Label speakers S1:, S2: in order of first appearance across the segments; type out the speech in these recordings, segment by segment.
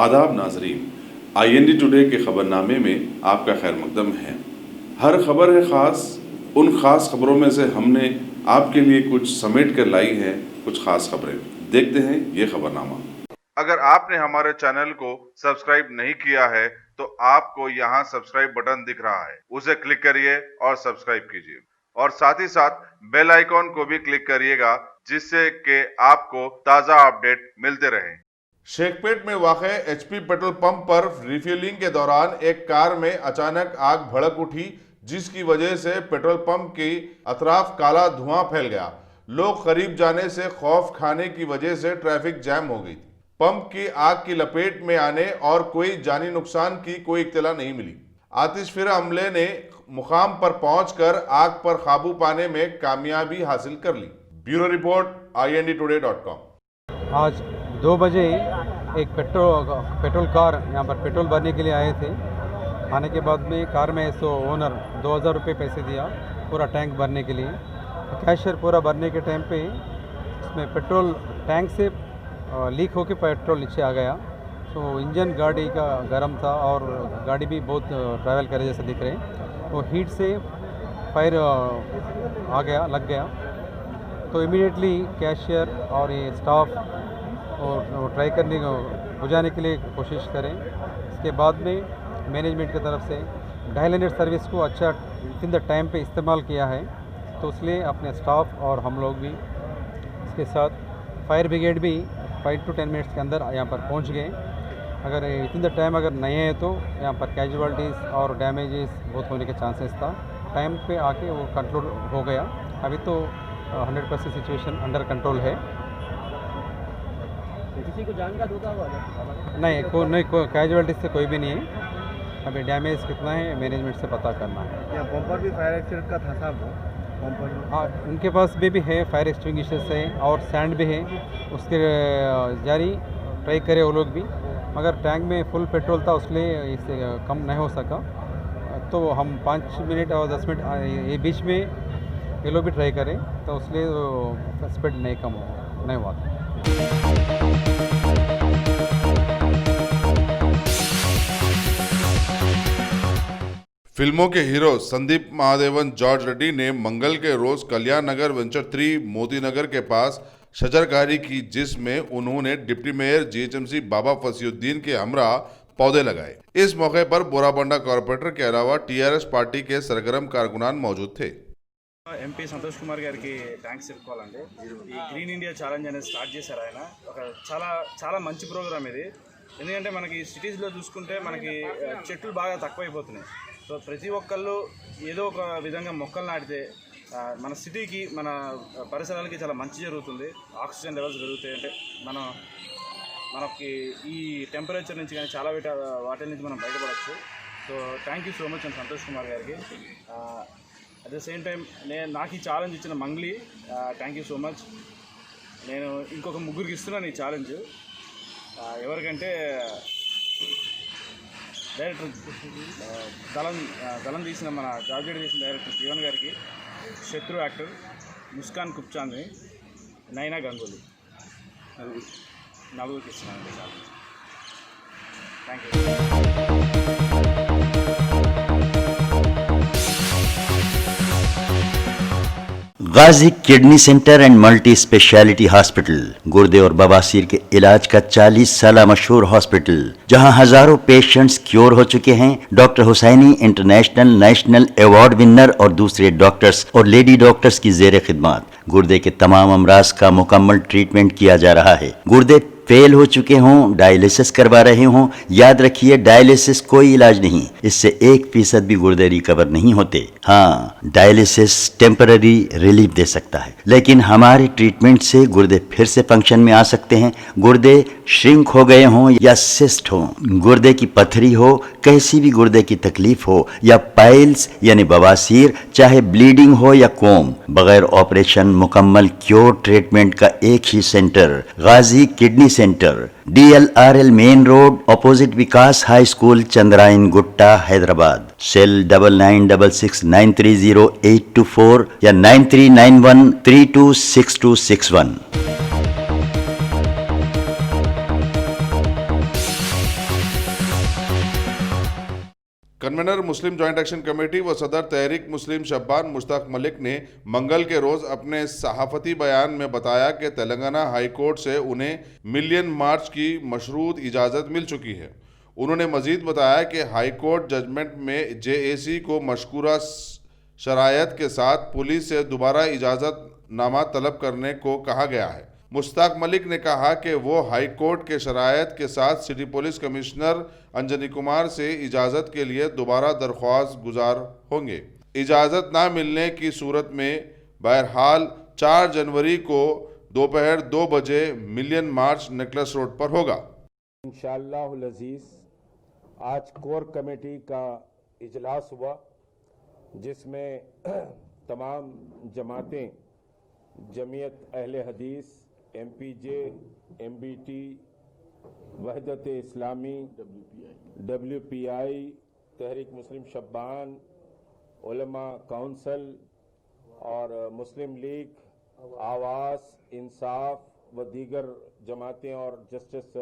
S1: आदाब नाजरीन, IND today के खबरनामे में आपका खैर मकदम है। हर खबर है ख़ास, उन ख़ास खबरों में से हमने आपके लिए कुछ समेट कर लाई हैं कुछ ख़ास खबरें। देखते हैं ये खबरनामा। अगर आपने हमारे चैनल को सब्सक्राइब नहीं किया है तो आपको यहाँ सब्सक्राइब बटन दिख रहा है, उसे क्लिक करिए और सब्सक्राइब कीजिए, और साथ ही साथ बेल आइकॉन को भी क्लिक करिएगा, जिससे कि आपको ताज़ा अपडेट मिलते रहें। शेखपेट में वाक़े HP पेट्रोल पंप पर रिफिलिंग के दौरान एक कार में अचानक आग भड़क उठी, जिसकी वजह से पेट्रोल पंप की अतराफ काला धुआं फैल गया। लोग करीब जाने से खौफ खाने की वजह से ट्रैफिक जैम हो गई। पंप की आग की लपेट में आने और कोई जानी नुकसान की कोई इत्तला नहीं मिली। आतिशफिरा अमले ने मुकाम पर पहुंचकर आग पर काबू पाने में कामयाबी हासिल कर ली। Bureau report INDtoday.com।
S2: आज 2 बजे एक पेट्रोल कार यहाँ पर पेट्रोल भरने के लिए आए थे। आने के बाद में कार में ओनर 2000 रुपये पैसे दिया पूरा टैंक भरने के लिए। कैशियर पूरा भरने के टाइम पे उसमें पेट्रोल टैंक से लीक होकर पेट्रोल नीचे आ गया। तो इंजन गाड़ी का गर्म था और गाड़ी भी बहुत ट्रैवल करे जैसे दिख रहे। तो हीट से फायर आ गया, लग गया। तो इमीडिएटली कैशियर और ये स्टाफ और ट्राई करने को बुझाने के लिए कोशिश करें। इसके बाद में मैनेजमेंट की तरफ से डायलाइनर सर्विस को अच्छा विद द टाइम पे इस्तेमाल किया है, तो इसलिए अपने स्टाफ और हम लोग भी इसके साथ फायर ब्रिगेड भी 5 to 10 मिनट्स के अंदर यहाँ पर पहुँच गए। अगर विद द टाइम अगर नहीं है तो यहाँ पर कैजुअलिटीज़ और डैमेजेस बहुत होने के चांसेस था। टाइम पे आके वो कंट्रोल हो गया। अभी तो 100% सिचुएशन अंडर कंट्रोल है।
S3: किसी को जान का धोखा हुआ
S2: नहीं, कैजुअलिटीज से कोई भी नहीं है। अभी डैमेज कितना है मैनेजमेंट से पता करना है।
S3: या पंपर भी फायर एक्सीडेंट का था साहब पंपर?
S2: हाँ, उनके पास भी है, फायर एक्सटिंग्विशर्स है और सैंड भी है। उसके जारी ट्राई करे वो लोग भी, मगर टैंक में फुल पेट्रोल था इसलिए इससे कम नहीं हो सका। तो हम 5 मिनट और 10 मिनट ये बीच में ये लोग भी ट्राई करें, तो इसलिए स्पीड नहीं कम हो नहीं हुआ।
S1: फिल्मों के हीरो संदीप महादेवन जॉर्ज रेड्डी ने मंगल के रोज कल्याण नगर वेंचर 3 मोती नगर के पास शजरकारी की, जिसमें उन्होंने डिप्टी मेयर GHMC बाबा फसीउद्दीन के हमरा पौधे लगाए। इस मौके पर बोराबंडा कॉर्पोरेटर के अलावा TRS पार्टी के सरगर्म कारकुनान मौजूद थे।
S4: ఎంపీ సంతోష్ కుమార్ గారికి థ్యాంక్స్ చెప్పుకోవాలండి। ఈ గ్రీన్ ఇండియా ఛాలెంజ్ అనేది స్టార్ట్ చేశారు ఆయన। ఒక చాలా మంచి ప్రోగ్రామ్ ఇది। ఎందుకంటే మనకి సిటీస్లో చూసుకుంటే మనకి చెట్లు బాగా తక్కువైపోతున్నాయి। సో ప్రతి ఒక్కళ్ళు ఏదో ఒక విధంగా మొక్కలు నాటితే మన సిటీకి మన పరిసరాలకి చాలా మంచి జరుగుతుంది। ఆక్సిజన్ లెవెల్స్ పెరుగుతాయి। అంటే మనకి ఈ టెంపరేచర్ నుంచి కానీ చాలా వాటి నుంచి మనం బయటపడవచ్చు। So thank you so much and Santosh Kumar గారికి। అట్ ద సేమ్ టైం నాకు ఈ ఛాలెంజ్ ఇచ్చిన Mangli thank you so much. నేను ఇంకొక ముగ్గురికి ఇస్తున్నాను ఈ ఛాలెంజ్। ఎవరికంటే డైరెక్టర్ దళం తీసిన మన జార్జెట్ తీసిన డైరెక్టర్ జీవన్ గారికి, శత్రు యాక్టర్ ముస్కాన్ కుప్చాంద్ని, నైనా గంగూలీ నలుగురికి ఇస్తున్నాను challenge. Thank you.
S5: Ghazi kidney centre and multi speciality hospital गुर्दे और बवासीर के इलाज का 40 साल मशहूर हॉस्पिटल, जहां हजारों पेशेंट्स क्योर हो चुके हैं। Doctor Husaini international national award winner और दूसरे डॉक्टर्स और लेडी डॉक्टर्स की जेर खिदमत गुर्दे के तमाम अमराज का मुकम्मल ट्रीटमेंट किया जा रहा है। गुर्दे फेल हो चुके हों, डायलिसिस करवा रहे हों, याद रखिए डायलिसिस कोई इलाज नहीं, इससे 1% भी गुर्दे रिकवर नहीं होते। हाँ, डायलिसिस टेम्पररी रिलीफ दे सकता है, लेकिन हमारे ट्रीटमेंट से गुर्दे फिर से फंक्शन में आ सकते हैं। गुर्दे श्रिंक हो गए हों या सिस्ट हो, गुर्दे की पथरी हो, कैसी भी गुर्दे की तकलीफ हो, या पाइल्स यानी बवासीर, चाहे ब्लीडिंग हो या कोम, बगैर ऑपरेशन मुकम्मल क्योर ट्रीटमेंट का एक ही center, Ghazi kidney center, DLRL main road, opposite Vikas high school, Chandrayangutta, Hyderabad. Cell 9966930824 या 9391326261।
S1: Convener Muslim joint action committee व सदर तहरीक मुस्लिम शब्बान मुश्ताक मलिक ने मंगल के रोज़ अपने सहाफ़ती बयान में बताया कि तेलंगाना हाई कोर्ट से उन्हें मिलियन मार्च की मशरूत इजाज़त मिल चुकी है। उन्होंने मज़ीद बताया कि हाई कोर्ट जजमेंट में JAC को मशकूरा शरायत के साथ पुलिस से दोबारा इजाज़त नामा तलब करने को कहा गया है। मुश्ताक मलिक ने कहा कि वो हाई कोर्ट के शरायत के साथ city police commissioner Anjani Kumar से इजाज़त के लिए दोबारा दरख्वास्त गुजार होंगे। इजाज़त ना मिलने की सूरत में बहरहाल 4 जनवरी को दोपहर 2 बजे मिलियन मार्च नेकलेस रोड पर होगा।
S6: इंशाअल्लाहुल अज़ीज़ आज कोर कमेटी का इजलास हुआ जिसमें तमाम जमातें, जमीयत अहले हदीस, MPJ, MBT, वहदत इस्लामी, WPI, तहरीक मुस्लिम शब्बान, उलमा काउंसिल और मुस्लिम लीग, आवास, इंसाफ व दीगर जमातें और जस्टिस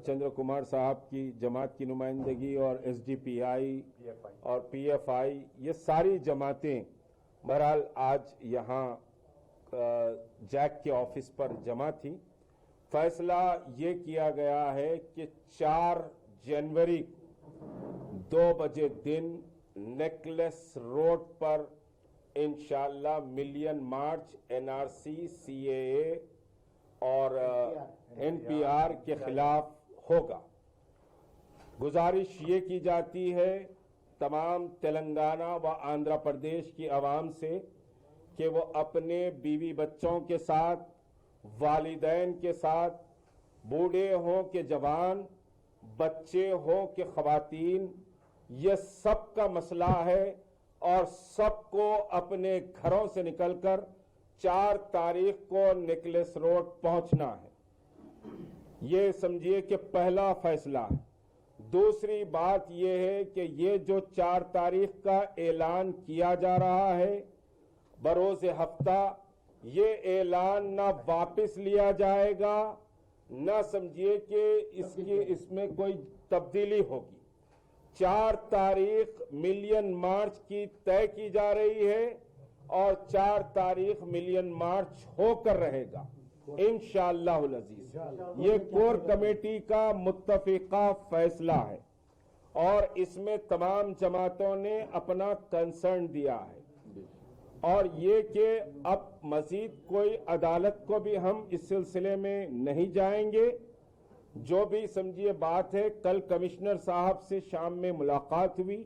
S6: चंद्र कुमार साहब की जमात की नुमाइंदगी और SDPI और PFI, ये सारी जमातें बहरहाल आज यहाँ जैक के ऑफिस पर जमा थी। फैसला ये किया गया है कि 4 जनवरी 2 बजे दिन नेकलेस रोड पर इंशाअल्लाह मिलियन मार्च NRC, CAA और NPR के खिलाफ होगा। गुजारिश ये की जाती है तमाम तेलंगाना व आंध्र प्रदेश की आवाम से कि वो अपने बीवी बच्चों के साथ, वालिदैन के साथ, बूढ़े हों कि जवान, बच्चे हों कि ख़वातीन, ये सब का मसला है और सबको अपने घरों से निकलकर 4 तारीख को नेकलेस रोड पहुंचना है। ये समझिए कि पहला फैसला है। दूसरी बात यह है कि ये जो 4 तारीख का ऐलान किया जा रहा है बरोज़े हफ्ता, ये ऐलान ना वापस लिया जाएगा, ना समझिए कि इसमें कोई तब्दीली होगी। 4 तारीख मिलियन मार्च की तय की जा रही है और 4 तारीख मिलियन मार्च होकर रहेगा इंशाअल्लाहुल अज़ीज़। ये कोर कमेटी का मुत्तफ़िक़ा फैसला है और इसमें तमाम जमातों ने अपना कंसर्न दिया है और ये कि अब मजीद कोई अदालत को भी हम इस सिलसिले में नहीं जाएंगे। जो भी समझिए बात है, कल कमिश्नर साहब से शाम में मुलाकात हुई।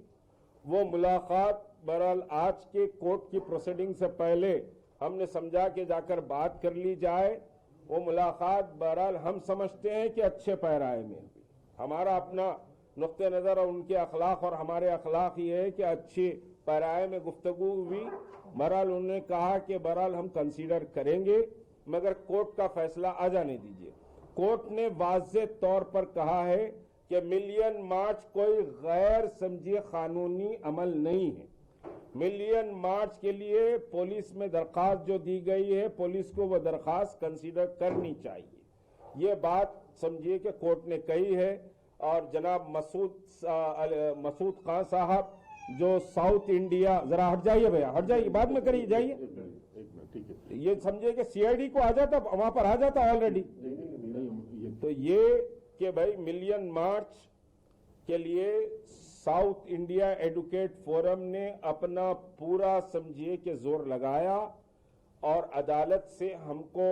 S6: वो मुलाकात बहरहाल आज के कोर्ट की प्रोसीडिंग से पहले हमने समझा कि जाकर बात कर ली जाए। वो मुलाकात बहरहाल हम समझते हैं कि अच्छे पैराए में हुई। हमारा अपना नुक्ते नज़र और उनके अखलाक और हमारे अखलाक ये है कि अच्छे पैराए में गुफ्तगू हुई। बहरहाल उन्होंने कहा कि बहरहाल हम कंसीडर करेंगे मगर कोर्ट का फैसला आ जाने दीजिए। कोर्ट ने वाज़े तौर पर कहा है कि मिलियन मार्च कोई गैर समझिए कानूनी अमल नहीं है। मिलियन मार्च के लिए पुलिस में दरख्वास्त जो दी गई है, पुलिस को वह दरख्वास्त कंसीडर करनी चाहिए। ये बात समझिए कि कोर्ट ने कही है। और जनाब मसूद खान साहब जो साउथ इंडिया, जरा हट जाइए भैया, हट जाइए, बाद में करिए, जाइए। ये समझिए कि CID को आ जाता, वहां पर आ जाता ऑलरेडी। तो ये कि भाई मिलियन मार्च के लिए साउथ इंडिया एडवोकेट फोरम ने अपना पूरा समझिए कि जोर लगाया और अदालत से हमको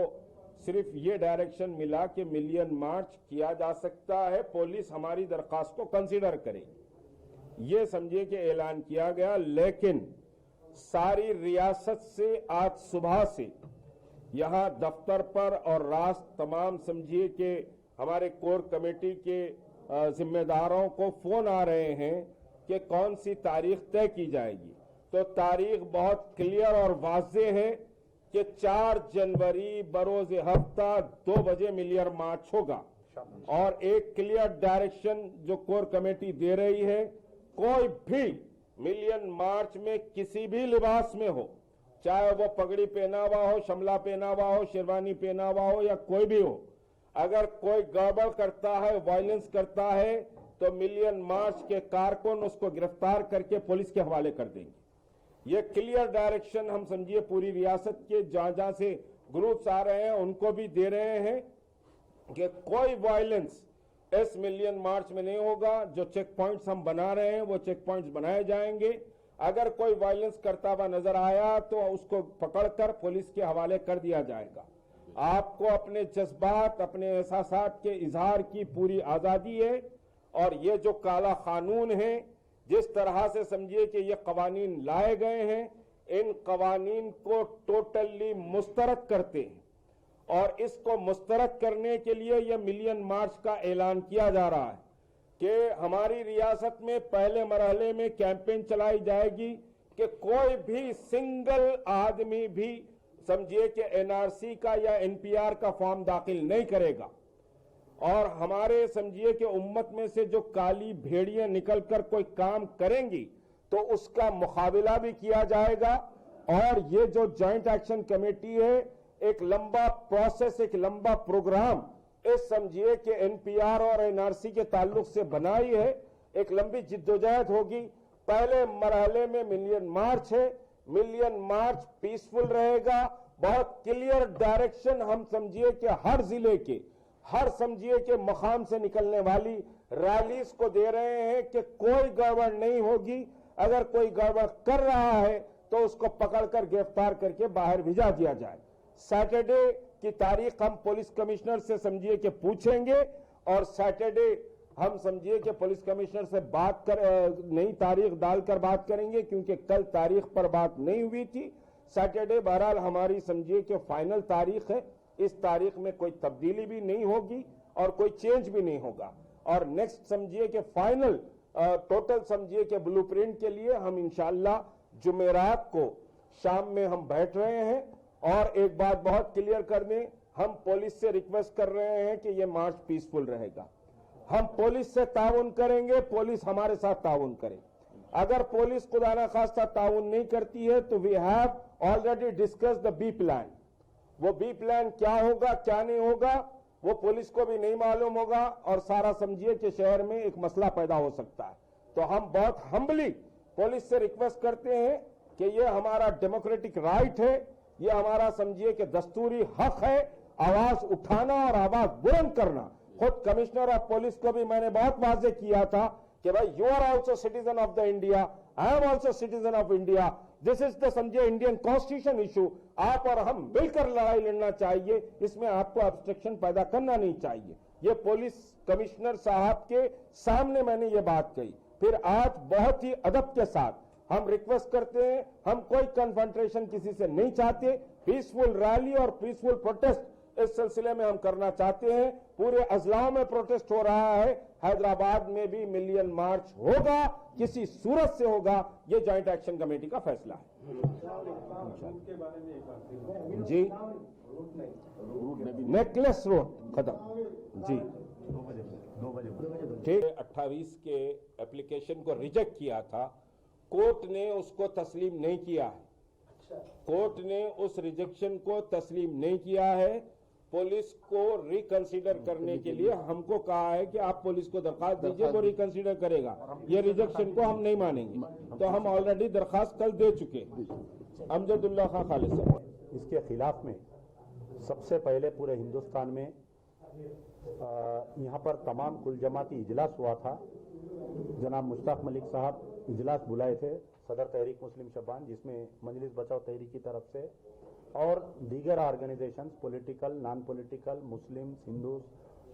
S6: सिर्फ ये डायरेक्शन मिला कि मिलियन मार्च किया जा सकता है, पुलिस हमारी दरख्वास्त को कंसीडर करेगी। ये समझिए कि ऐलान किया गया। लेकिन सारी रियासत से आज सुबह से यहाँ दफ्तर पर और रात तमाम समझिए कि हमारे कोर कमेटी के जिम्मेदारों को फोन आ रहे हैं कि कौन सी तारीख तय की जाएगी। तो तारीख बहुत क्लियर और वाज़ेह है कि 4 जनवरी बरोज़े हफ्ता 2 बजे मिलियन मार्च होगा। और एक क्लियर डायरेक्शन जो कोर कमेटी दे रही है, कोई भी मिलियन मार्च में किसी भी लिबास में हो, चाहे वो पगड़ी पहना हुआ हो, शमला पहना हुआ हो, शेरवानी पहना हुआ हो या कोई भी हो, अगर कोई गड़बड़ करता है, वायलेंस करता है, तो मिलियन मार्च के कारकुन उसको गिरफ्तार करके पुलिस के हवाले कर देंगे। ये क्लियर डायरेक्शन हम समझिए पूरी रियासत के जहां से ग्रुप्स आ रहे हैं उनको भी दे रहे हैं कि कोई वायलेंस इस मिलियन मार्च में नहीं होगा। जो चेक पॉइंट्स हम बना रहे हैं वो चेक पॉइंट्स बनाए जाएंगे। अगर कोई वायलेंस करता हुआ नजर आया तो उसको पकड़कर पुलिस के हवाले कर दिया जाएगा। आपको अपने जज्बात, अपने एहसासात के इजहार की पूरी आजादी है और ये जो काला कानून है, जिस तरह से समझिए कि ये कवानीन लाए गए हैं, इन कवानीन को टोटली मुस्तरद करते हैं और इसको मुस्तरद करने के लिए ये मिलियन मार्च का ऐलान किया जा रहा है कि हमारी रियासत में पहले मरहले में कैंपेन चलाई जाएगी कि कोई भी सिंगल आदमी भी समझिए कि एनआरसी का या एनपीआर का फॉर्म दाखिल नहीं करेगा और हमारे समझिए कि उम्मत में से जो काली भेड़ियां निकलकर कोई काम करेंगी तो उसका मुकाबला भी किया जाएगा। और ये जो जॉइंट एक्शन कमेटी है एक लंबा प्रोसेस, एक लंबा प्रोग्राम इस समझिए कि एनपीआर और एनआरसी के ताल्लुक से बनाई है। एक लंबी जिद्दोजहद होगी। पहले मरहले में मिलियन मार्च है, मिलियन मार्च पीसफुल रहेगा। बहुत क्लियर डायरेक्शन हम समझिए कि हर जिले के, हर समझिए कि मकाम से निकलने वाली रैलीज को दे रहे हैं कि कोई गड़बड़ नहीं होगी। अगर कोई गड़बड़ कर रहा है तो उसको पकड़कर गिरफ्तार करके बाहर भेजा दिया जाए। सैटरडे की तारीख हम पुलिस कमिश्नर से समझिए कि पूछेंगे और सैटरडे हम समझिए कि पुलिस कमिश्नर से बात कर नई तारीख डालकर बात करेंगे क्योंकि कल तारीख पर बात नहीं हुई थी। सैटरडे बहरहाल हमारी समझिए कि फाइनल तारीख है। इस तारीख में कोई तब्दीली भी नहीं होगी और कोई चेंज भी नहीं होगा और नेक्स्ट समझिए कि फाइनल टोटल समझिए कि ब्लूप्रिंट के लिए हम इंशाअल्लाह जुमेरात को शाम में हम बैठ रहे हैं। और एक बात बहुत क्लियर कर दें, हम पुलिस से रिक्वेस्ट कर रहे हैं कि ये मार्च पीसफुल रहेगा। हम पुलिस से ताउन करेंगे, पुलिस हमारे साथ ताउन करे। अगर पुलिस खुदा ना खास्ता ताउन नहीं करती है तो we have already discuss the B plan. वो बी प्लान क्या होगा क्या नहीं होगा वो पुलिस को भी नहीं मालूम होगा और सारा समझिए कि शहर में एक मसला पैदा हो सकता है। तो हम बहुत हम्बली पुलिस से रिक्वेस्ट करते हैं कि ये हमारा डेमोक्रेटिक राइट है, ये हमारा समझिए कि दस्तूरी हक है आवाज उठाना और आवाज बुलंद करना। खुद कमिश्नर ऑफ पुलिस को भी मैंने बहुत वाजे किया था कि भाई you are also citizen of the India, I am also citizen of India, this is the समझिए इंडियन कॉन्स्टिट्यूशन इशू। आप और हम मिलकर लड़ाई लड़ना चाहिए, इसमें आपको ऑब्स्ट्रक्शन पैदा करना नहीं चाहिए। ये पुलिस कमिश्नर साहब के सामने मैंने ये बात कही। फिर आज बहुत ही अदब के साथ हम रिक्वेस्ट करते हैं, हम कोई कन्फ्रंटेशन किसी से नहीं चाहते। पीसफुल रैली और पीसफुल प्रोटेस्ट इस सिलसिले में हम करना चाहते हैं। पूरे अजलाओं में प्रोटेस्ट हो रहा है, हैदराबाद में भी मिलियन मार्च होगा, किसी सूरत से होगा। ये जॉइंट एक्शन कमेटी का फैसला है। जी नेकलेस रोड खत्म जी ठीक। 28 के एप्लीकेशन को रिजेक्ट किया था, कोर्ट ने उसको तस्लीम नहीं किया है। कोर्ट ने उस रिजेक्शन को तस्लीम नहीं किया है। पुलिस को रिकंसीडर करने के लिए हमको कहा है कि आप पुलिस को दरखास्त दीजिए, वो रिकंसीडर करेगा। ये रिजेक्शन को हम नहीं मानेंगे। तो हम ऑलरेडी दरखास्त कल दे चुके। अमजदुल्ला खान खालिद साहब,
S7: इसके खिलाफ में सबसे पहले पूरे हिंदुस्तान में यहाँ पर तमाम कुल जमाती इजलास हुआ था। जनाब मुश्ताक मलिक साहब इजलास बुलाए थे, सदर तहरीक मुस्लिम शबान, जिसमें मजलिस बचाओ तहरीक की तरफ से और दीगर ऑर्गेनाइजेशंस, पॉलिटिकल, नॉन पॉलिटिकल, मुस्लिम, हिंदू,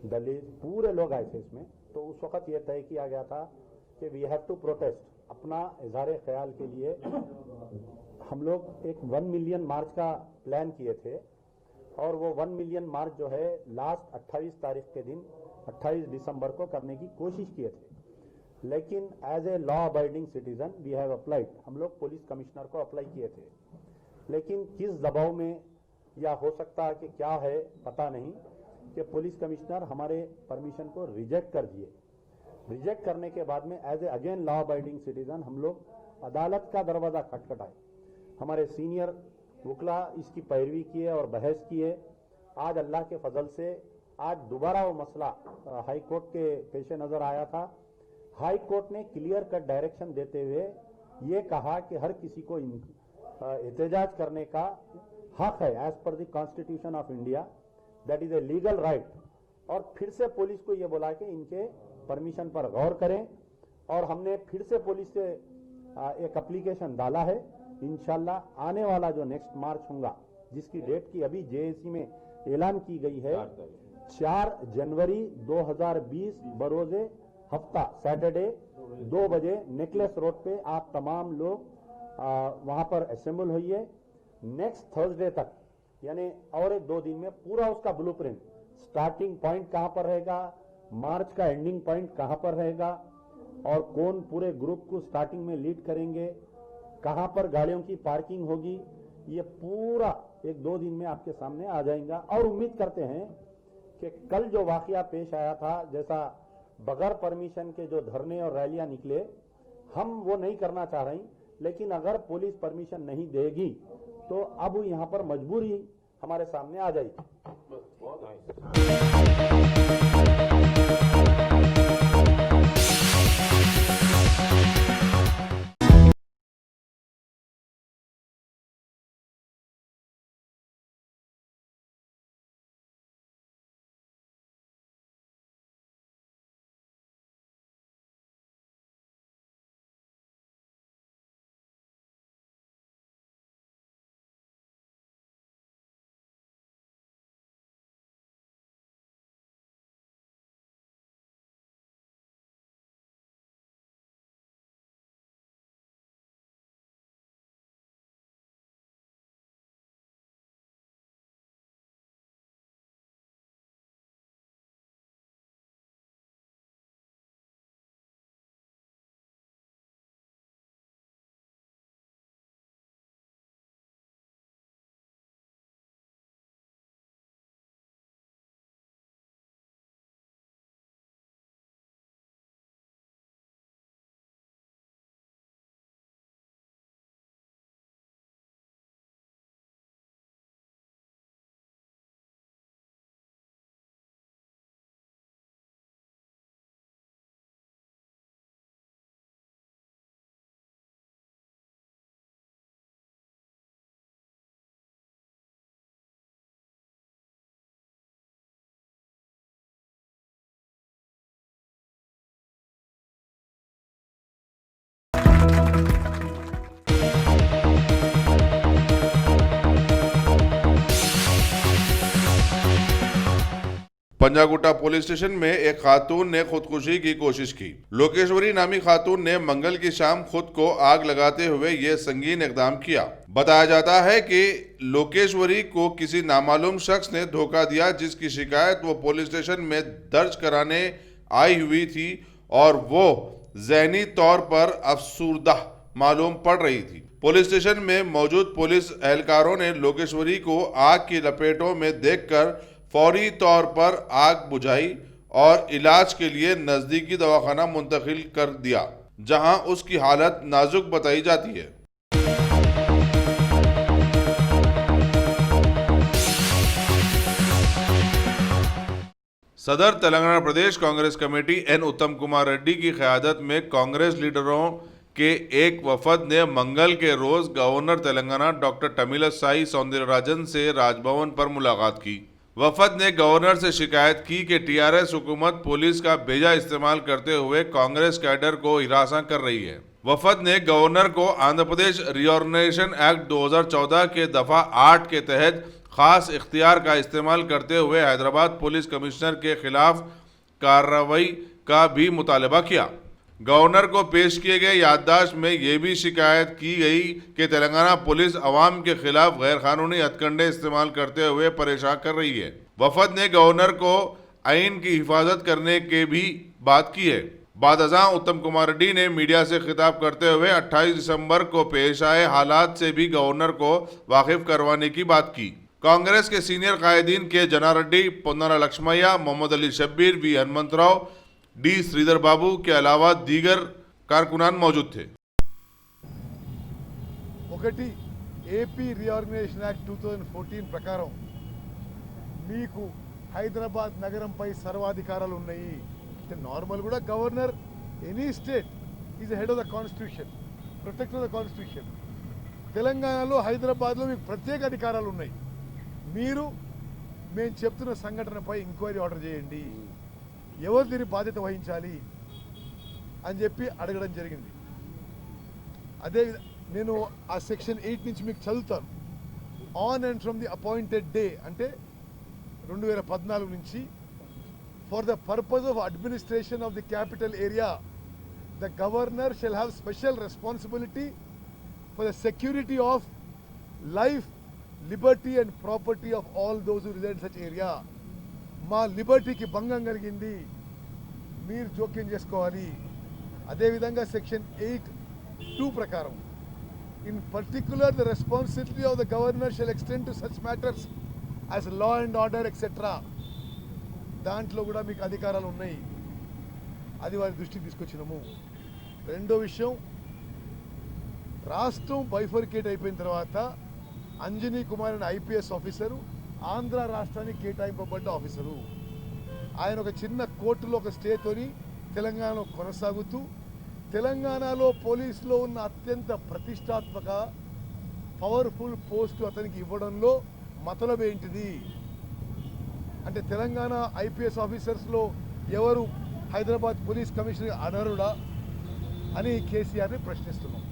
S7: दलित, पूरे लोग आए थे इसमें। तो उस वक्त यह तय किया गया था कि वी हैव टू प्रोटेस्ट। अपना इजहार ख्याल के लिए हम लोग एक 1 मिलियन मार्च का प्लान किए थे और वो 1 मिलियन मार्च जो है लास्ट 28 तारीख के दिन 28 दिसंबर को करने की कोशिश किए थे। लेकिन as a law abiding citizen we have applied, हम लोग पुलिस कमिश्नर को अप्लाई किए थे। लेकिन किस दबाव में या हो सकता है कि क्या है पता नहीं कि पुलिस कमिश्नर हमारे परमिशन को रिजेक्ट कर दिए। रिजेक्ट करने के बाद में as a again law abiding citizen हम लोग अदालत का दरवाजा खटखटाए। हमारे सीनियर वकला इसकी पैरवी किए और बहस किए। आज अल्लाह के फजल से आज दोबारा वो मसला हाई कोर्ट के पेश नजर आया था हाई कोर्ट ने क्लियर कट डायरेक्शन देते हुए ये कहा कि हर किसी को एहतजाज करने का हक है as per the constitution of India, that is a legal right. और फिर से पुलिस को ये बोला कि इनके परमिशन पर गौर करें, और हमने फिर से पुलिस से एक एप्लीकेशन डाला है। इंशाल्लाह आने वाला जो नेक्स्ट मार्च होगा, जिसकी डेट की अभी जेएसी में ऐलान की गई है, 4 जनवरी 2020 बरोजे हफ्ता सैटरडे 2 बजे नेकलेस रोड पे आप तमाम लोग वहां पर असेंबल होइए। नेक्स्ट थर्सडे तक यानी और एक 2 दिन में पूरा उसका ब्लूप्रिंट, स्टार्टिंग पॉइंट कहां पर रहेगा, मार्च का एंडिंग पॉइंट कहां पर रहेगा, और कौन पूरे ग्रुप को स्टार्टिंग में लीड करेंगे, कहां पर गाड़ियों की पार्किंग होगी, ये पूरा 1-2 दिन में आपके सामने आ जाएगा। और उम्मीद करते हैं कि कल जो वाकया पेश आया था, जैसा बगैर परमिशन के जो धरने और रैलियां निकले, हम वो नहीं करना चाह रहे, लेकिन अगर पुलिस परमिशन नहीं देगी तो अब यहां पर मजबूरी हमारे सामने आ जाएगी।
S1: पंजागुट्टा पुलिस स्टेशन में एक खातून ने खुदकुशी की कोशिश की। लोकेश्वरी नामी खातून ने मंगल की शाम खुद को आग लगाते हुए ये संगीन इकदाम किया। बताया जाता है कि लोकेश्वरी को किसी नामालूम शख्स ने धोखा दिया, जिसकी शिकायत वो पुलिस स्टेशन में दर्ज कराने आई हुई थी और वो ज़हनी तौर पर अफसुर्दा मालूम पड़ रही थी। पुलिस स्टेशन में मौजूद पुलिस एहलकारों ने लोकेश्वरी को आग की लपेटों में देखकर फौरी तौर पर आग बुझाई और इलाज के लिए नजदीकी दवाखाना मुंतकिल कर दिया, जहां उसकी हालत नाजुक बताई जाती है। सदर तेलंगाना प्रदेश कांग्रेस कमेटी एन उत्तम कुमार रेड्डी की क़यादत में कांग्रेस लीडरों के एक वफद ने मंगल के रोज गवर्नर तेलंगाना डॉक्टर तमिलिसाई सौंदरराजन से राजभवन पर मुलाकात की। वफद ने गवर्नर से शिकायत की कि टीआरएस हुकूमत पुलिस का बेजा इस्तेमाल करते हुए कांग्रेस कैडर को हिरासा कर रही है। वफद ने गवर्नर को आंध्र प्रदेश रीऑर्गेनाइजेशन एक्ट 2014 के दफा 8 के तहत खास इख्तियार का इस्तेमाल करते हुए हैदराबाद पुलिस कमिश्नर के खिलाफ कार्रवाई का भी मुतालबा किया। गवर्नर को पेश किए गए याददाश्त में ये भी शिकायत की गई कि तेलंगाना पुलिस अवाम के खिलाफ गैर कानूनी हथकंडे इस्तेमाल करते हुए परेशान कर रही है। वफद ने गवर्नर को आइन की हिफाजत करने की भी बात की है। बाद अज़ां उत्तम कुमार रेड्डी ने मीडिया से खिताब करते हुए 28 दिसंबर को पेश आए हालात से भी गवर्नर को वाकिफ करवाने की बात की। कांग्रेस के सीनियर कायदीन के जना रेड्डी, पोन्नाला लक्ष्मయ్య, मोहम्मद अली शब्बीर, वी हनुमंतराव, डी श्रीधर बाबू के अलावा दीगर कारकुनान मौजूद थे।
S8: ఒకటి ఏపీ రీఆర్గనైజేషన్ యాక్ట్ 2014 ప్రకారం మీకు హైదరాబాద్ నగరంపై సర్వాధికారాలు ఉన్నాయి. అంటే నార్మల్ కూడా governor any state is head of the constitution, protector of the constitution. తెలంగాణలో హైదరాబాద్లో మీకు ప్రత్యేక అధికారాలు ఉన్నాయి. మేము చెప్తున్న సంఘటనపై ఎంక్వైరీ ఆర్డర్ చేయండి, ఎవరు దీని బాధ్యత వహించాలి అని చెప్పి అడగడం జరిగింది. అదే నేను ఆ సెక్షన్ 8 నుంచి మీకు చదువుతాను. On and from the appointed day అంటే 2014 నుంచి for the purpose of administration of the capital area the governor shall have special responsibility for the security of life, Liberty and property of all those who resident such area. మా లిబర్టీకి భంగం కలిగింది, మీరు జోక్యం చేసుకోవాలి. అదేవిధంగా section 8(2) ప్రకారం in particular the responsibility of the governor shall extend to such matters as law and order etcetera. దాంట్లో కూడా మీకు అధికారాలు ఉన్నాయి. అది వారి దృష్టికి తీసుకొచ్చినాము. రెండో విషయం, రాష్ట్రం బైఫర్కేట్ అయిపోయిన తర్వాత అంజనీ కుమార్ అనే ఐపీఎస్ ఆఫీసరు ఆంధ్ర రాష్ట్రానికి కేటాయింపబడ్డ ఆఫీసరు. ఆయన ఒక చిన్న కోర్టులో ఒక స్టేతోని తెలంగాణలో కొనసాగుతూ తెలంగాణలో పోలీసులో ఉన్న అత్యంత ప్రతిష్టాత్మక పవర్ఫుల్ పోస్టు అతనికి ఇవ్వడంలో మతలబ్ ఏంటిది అంటే తెలంగాణ ఐపీఎస్ ఆఫీసర్స్లో ఎవరు హైదరాబాద్ పోలీస్ కమిషనర్ అనర్హుడా అని కేసీఆర్ని ప్రశ్నిస్తున్నాం.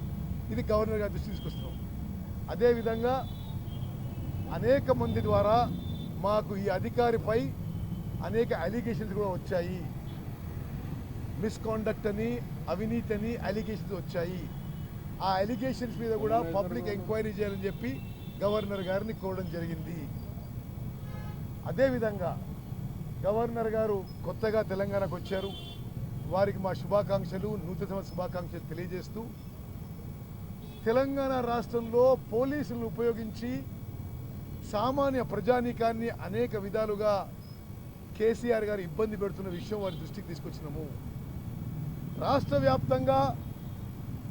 S8: ఇది గవర్నర్ గారి దృష్టి తీసుకొస్తున్నాం. అదేవిధంగా అనేక మంది ద్వారా మాకు ఈ అధికారిపై అనేక అలిగేషన్స్ కూడా వచ్చాయి. మిస్కాండక్ట్ అని, అవినీతి అని అలిగేషన్స్ వచ్చాయి. ఆ అలిగేషన్స్ మీద కూడా పబ్లిక్ ఎంక్వైరీ చేయాలని చెప్పి గవర్నర్ గారిని కోరడం జరిగింది. అదేవిధంగా గవర్నర్ గారు కొత్తగా తెలంగాణకు వచ్చారు. వారికి మా శుభాకాంక్షలు, నూతన సంవత్సర శుభాకాంక్షలు తెలియజేస్తూ తెలంగాణ రాష్ట్రంలో పోలీసులను ఉపయోగించి సామాన్య ప్రజానీకాన్ని అనేక విధాలుగా కేసీఆర్ గారు ఇబ్బంది పెడుతున్న విషయం వారి దృష్టికి తీసుకొచ్చినాము. రాష్ట్ర వ్యాప్తంగా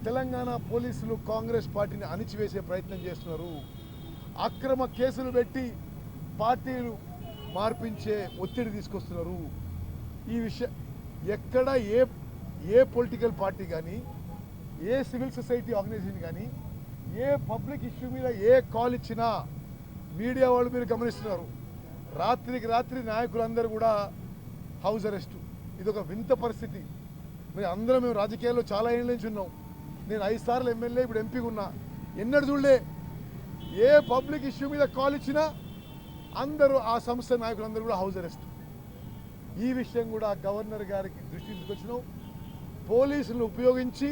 S8: తెలంగాణ పోలీసులు కాంగ్రెస్ పార్టీని అణిచివేసే ప్రయత్నం చేస్తున్నారు. అక్రమ కేసులు పెట్టి పార్టీలు మార్పించే ఒత్తిడి తీసుకొస్తున్నారు. ఈ విషయం ఎక్కడ ఏ పొలిటికల్ పార్టీ కానీ, ఏ సివిల్ సొసైటీ ఆర్గనైజేషన్ కానీ ఏ పబ్లిక్ ఇష్యూ మీద ఏ కాల్ ఇచ్చినా మీడియా వాళ్ళు మీరు గమనిస్తున్నారు. రాత్రికి రాత్రి నాయకులందరూ కూడా హౌస్ అరెస్టు. ఇది ఒక వింత పరిస్థితి. మేము రాజకీయాల్లో చాలా ఏళ్ళ నుంచి ఉన్నాం. నేను 5 సార్లు ఎమ్మెల్యే, ఇప్పుడు ఎంపీగా ఉన్నా. ఎన్నడూ చూడలే. ఏ పబ్లిక్ ఇష్యూ మీద కాల్ ఇచ్చినా అందరూ ఆ సంస్థ నాయకులందరూ కూడా హౌస్ అరెస్ట్. ఈ విషయం కూడా గవర్నర్ గారికి దృష్టికి తీసుకొచ్చినాం. పోలీసులను ఉపయోగించి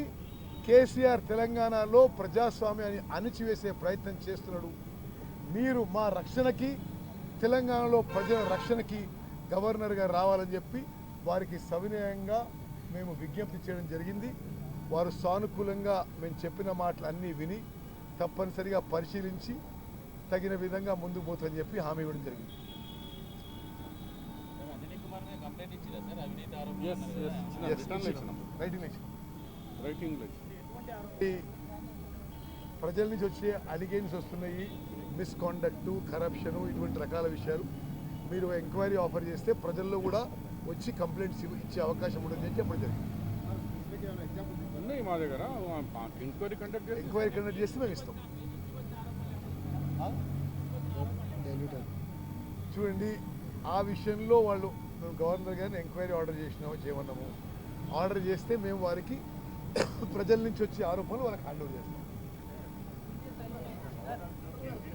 S8: కేసీఆర్ తెలంగాణలో ప్రజాస్వామ్యాన్ని అణిచివేసే ప్రయత్నం చేస్తున్నాడు. మీరు మా రక్షణకి, తెలంగాణలో ప్రజల రక్షణకి గవర్నర్ గారు రావాలని చెప్పి వారికి సవినయంగా మేము విజ్ఞప్తి చేయడం జరిగింది. వారు సానుకూలంగా మేము చెప్పిన మాటలు అన్నీ విని తప్పనిసరిగా పరిశీలించి తగిన విధంగా ముందుకు పోతుందని చెప్పి హామీ ఇవ్వడం జరిగింది. ప్రజల నుంచి వచ్చే అలిగేషన్స్ వస్తున్నాయి, మిస్కాండక్టు, కరప్షను, ఇటువంటి రకాల విషయాలు. మీరు ఎంక్వైరీ ఆఫర్ చేస్తే ప్రజల్లో కూడా వచ్చి కంప్లైంట్స్ ఇచ్చే అవకాశం ఉండదని చెప్పడం జరిగింది.
S6: మా దగ్గర ఎంక్వైరీ
S8: కండక్ట్ చేస్తే మేము ఇస్తాం. చూడండి, ఆ విషయంలో మేము గవర్నర్ గారిని ఎంక్వైరీ ఆర్డర్ చేయమన్నాము. ఆర్డర్ చేస్తే మేము వారికి ప్రజల నుంచి వచ్చే ఆరోపణలు వాళ్ళకి హ్యాండ్ ఓవర్ చేస్తాం.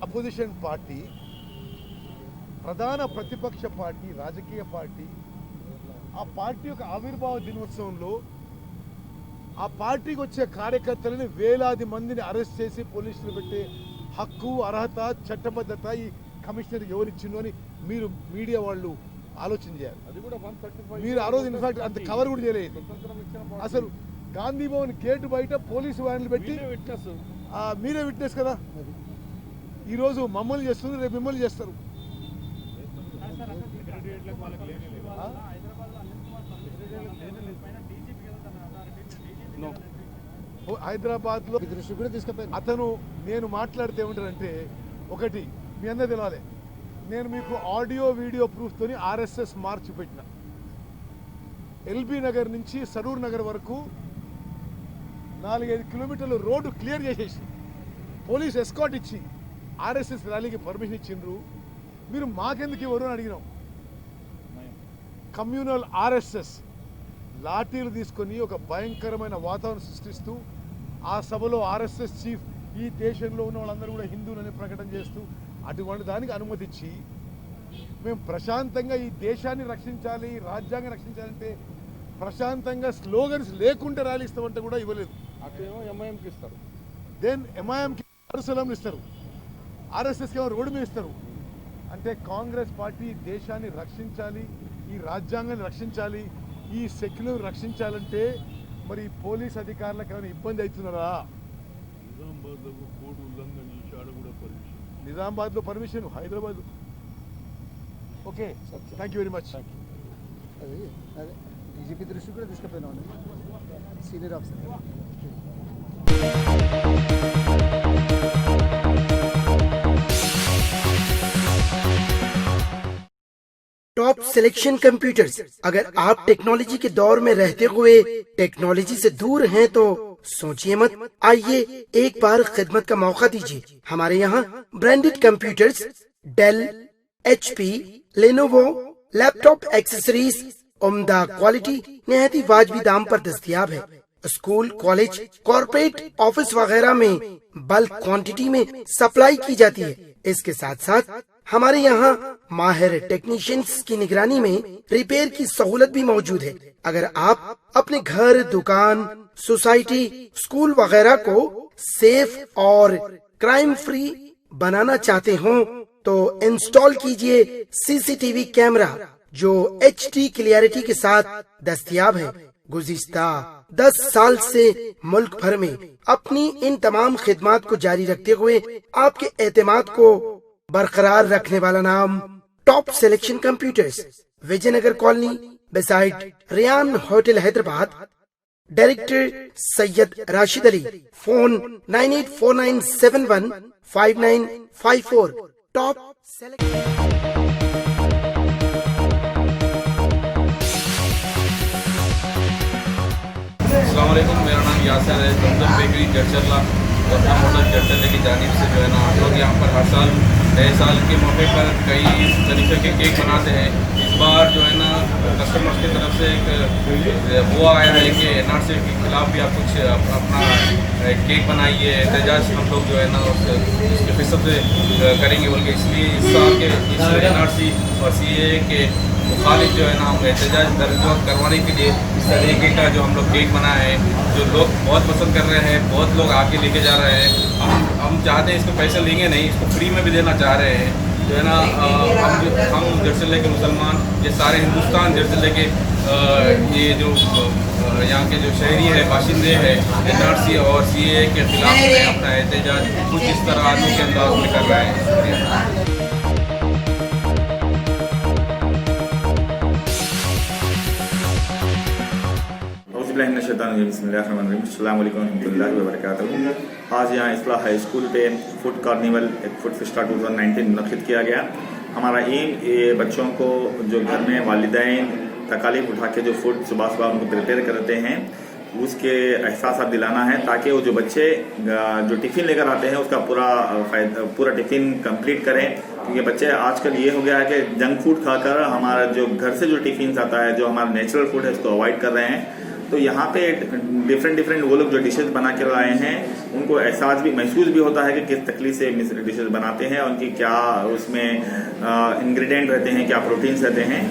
S8: అపోజిషన్ పార్టీ, ప్రధాన ప్రతిపక్ష పార్టీ, రాజకీయ పార్టీ, ఆ పార్టీ యొక్క ఆవిర్భావ దినోత్సవంలో ఆ పార్టీకి వచ్చే కార్యకర్తలని వేలాది మందిని అరెస్ట్ చేసి పోలీసులు పెట్టే హక్కు, అర్హత, చట్టబద్ధత ఈ కమిషనర్కి ఎవరిచ్చిందో అని మీరు మీడియా వాళ్ళు ఆలోచన చేయాలి. మీరు ఆ రోజు ఇన్ఫాక్ట్ అంత కవర్ కూడా చేయలేదు. అసలు గాంధీ భవన్ గేటు బయట పోలీసు వ్యాన్లు పెట్టి మీరే విట్నెస్ కదా. ఈరోజు మమ్మల్ని చేస్తున్నారు, రేపు మిమ్మల్ని చేస్తారు. హైదరాబాద్లో అతను నేను మాట్లాడితే ఏమంటారంటే, ఒకటి మీ అందరూ తెలవాలి, నేను మీకు ఆడియో వీడియో ప్రూఫ్తోని RSS మార్చి పెట్టిన. ఎల్బీ నగర్ నుంచి సరూర్ నగర్ వరకు 4-5 కిలోమీటర్లు రోడ్డు క్లియర్ చేసేసి పోలీస్ ఎస్కాట్ ఇచ్చి ఆర్ఎస్ఎస్ ర్యాలీకి పర్మిషన్ ఇచ్చిండ్రు. మీరు మాకెందుకు ఇవ్వరు అని అడిగినాం. కమ్యూనల్ ఆర్ఎస్ఎస్ లాఠీలు తీసుకొని ఒక భయంకరమైన వాతావరణం సృష్టిస్తూ ఆ సభలో ఆర్ఎస్ఎస్ చీఫ్ ఈ దేశంలో ఉన్న వాళ్ళందరూ కూడా హిందువులని ప్రకటన చేస్తూ అటువంటి దానికి అనుమతిచ్చి మేము ప్రశాంతంగా ఈ దేశాన్ని రక్షించాలి, రాజ్యాంగం రక్షించాలంటే ప్రశాంతంగా స్లోగన్స్ లేకుండా ర్యాలీ ఇస్తామంటే కూడా ఇవ్వలేదు.
S6: అక్కడేమో ఎంఐఎంకి ఇస్తారు,
S8: దెన్ ఎంఐఎంకి అరుసలంలు ఇస్తారు, ఆర్ఎస్ఎస్కి ఏమో రోడ్డు మీద ఇస్తారు. అంటే కాంగ్రెస్ పార్టీ దేశాన్ని రక్షించాలి, ఈ రాజ్యాంగాన్ని రక్షించాలి, ఈ సెక్యులర్ రక్షించాలంటే మరి పోలీస్ అధికారులకు ఏమైనా ఇబ్బంది అవుతున్నారా? నిజామాబాద్లో permission, Hyderabad. Okay, thank you very much.
S3: అది అదే డీజీపీ దృష్టికి కూడా తీసుకుపోయినాం senior officer.
S9: Top selection computers. अगर आप टेक्नोलॉजी के दौर में रहते हुए टेक्नोलॉजी से दूर हैं तो सोचिए मत, आइए एक बार खिदमत का मौका दीजिए। हमारे यहाँ branded computers Dell, HP, Lenovo, laptop accessories उम्दा क्वालिटी निहायती वाजबी दाम पर दस्तयाब है। स्कूल, कॉलेज, कॉर्पोरेट, ऑफिस वगैरह में बल्क क्वांटिटी में सप्लाई की जाती है। इसके साथ साथ हमारे यहाँ माहिर टेक्नीशियंस की निगरानी में रिपेयर की सहूलत भी मौजूद है। अगर आप अपने घर, दुकान, सोसाइटी, स्कूल वगैरह को सेफ और क्राइम फ्री बनाना चाहते हो तो इंस्टॉल कीजिए CCTV कैमरा जो HD क्लियरिटी के साथ दस्तयाब है। गुज़िश्ता 10 साल से मुल्क भर में अपनी इन तमाम खिदमात को जारी रखते हुए आपके एतमाद को बरकरार रखने वाला नाम top selection computers, Vijayanagar colony beside Riyan hotel Hyderabad. Director Syed Rashid Ali. Phone 9849715954। Top selection.
S10: अस्सलाम वालेकुम, मेरा नाम यासर है। जमजम बेकरी जड़चरला और मोटर जड़चरले की जानिब से जो है ना हम लोग यहाँ पर हर साल नए साल के मौके पर कई तरीके के केक बनाते हैं। इस बार जो है ना कस्टमर्स की तरफ से एक वो आया है कि NRC के खिलाफ भी आप कुछ अपना केक बनाइए, एहतजाज हम लोग जो है ना उसके फिसद से करेंगे बोल के, इसलिए इस साल के इस NRC और CAA के मुखालिफ जो है ना हम एहतजाज दर्ज करवाने के लिए इस तरीके का जो हम लोग केक बनाए हैं, जो लोग बहुत पसंद कर रहे हैं, बहुत लोग आके लेके जा रहे हैं। हम चाहते हैं इसको पैसे लेंगे नहीं, इसको फ्री में भी देना चाह रहे हैं। जो है ना हम जड़चरले के मुसलमान, ये सारे हिंदुस्तान जड़चरले के ये जो यहाँ के जो शहरी है, बाशिंदे हैं, NRC और CAA के खिलाफ में अपना एहतजाज कुछ इस तरह के अंदाज में कर रहे हैं। आज यहाँ इस्लाह हाई स्कूल पे फूड कार्निवल एक फूड फेस्टा 2019 मुनक़िद किया गया। हमारा एम ये बच्चों को जो घर में वालिदैन तकालीफ उठा के जो फूड सुबह सुबह उनको प्रिपेयर करते हैं उसके एहसास दिलाना है, ताकि वो जो बच्चे जो टिफ़िन लेकर आते हैं उसका पूरा टिफ़िन कंप्लीट करें। क्योंकि बच्चे आजकल ये हो गया है कि जंक फूड खाकर हमारा जो घर से जो टिफ़िन आता है, जो हमारा नेचुरल फूड है, उसको अवॉइड कर रहे हैं। तो यहाँ पे डिफरेंट वो लोग जो डिशेस बना कर लाए हैं उनको एहसास भी महसूस भी होता है कि किस तकलीफ से डिशेस बनाते हैं, उनकी क्या उसमें इंग्रेडिएंट रहते हैं, क्या प्रोटीन्स रहते हैं।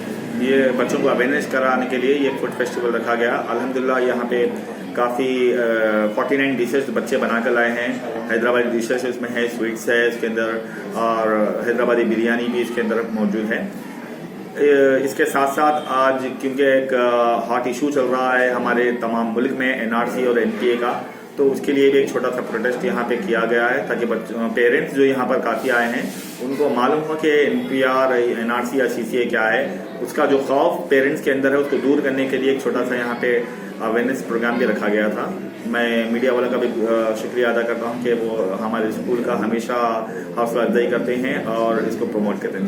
S10: ये बच्चों को अवेयरनेस कराने के लिए ये फूड फेस्टिवल रखा गया। अल्हम्दुलिल्लाह यहाँ पे काफ़ी 49 डिशेस बच्चे बना कर लाए हैं। हैदराबादी डिशेस इसमें है, स्वीट्स है इसके अंदर, और हैदराबादी बिरयानी भी इसके अंदर मौजूद है। इसके साथ साथ आज क्योंकि एक हॉट इशू चल रहा है हमारे तमाम मुल्क में NRC और NPA का, तो उसके लिए भी एक छोटा सा प्रोटेस्ट यहाँ पे किया गया है, ताकि बच्चों पेरेंट्स जो यहाँ पर काफ़ी आए हैं उनको मालूम हो कि NPR, NRC या CCA क्या है। उसका जो खौफ पेरेंट्स के अंदर है उसको दूर करने के लिए एक छोटा सा यहाँ पे अवेयरनेस प्रोग्राम भी रखा गया था। मैं मीडिया वालों का भी शुक्रिया अदा करता हूँ कि वो हमारे स्कूल का हमेशा हौसला अफजाई करते हैं और इसको प्रमोट करते हैं।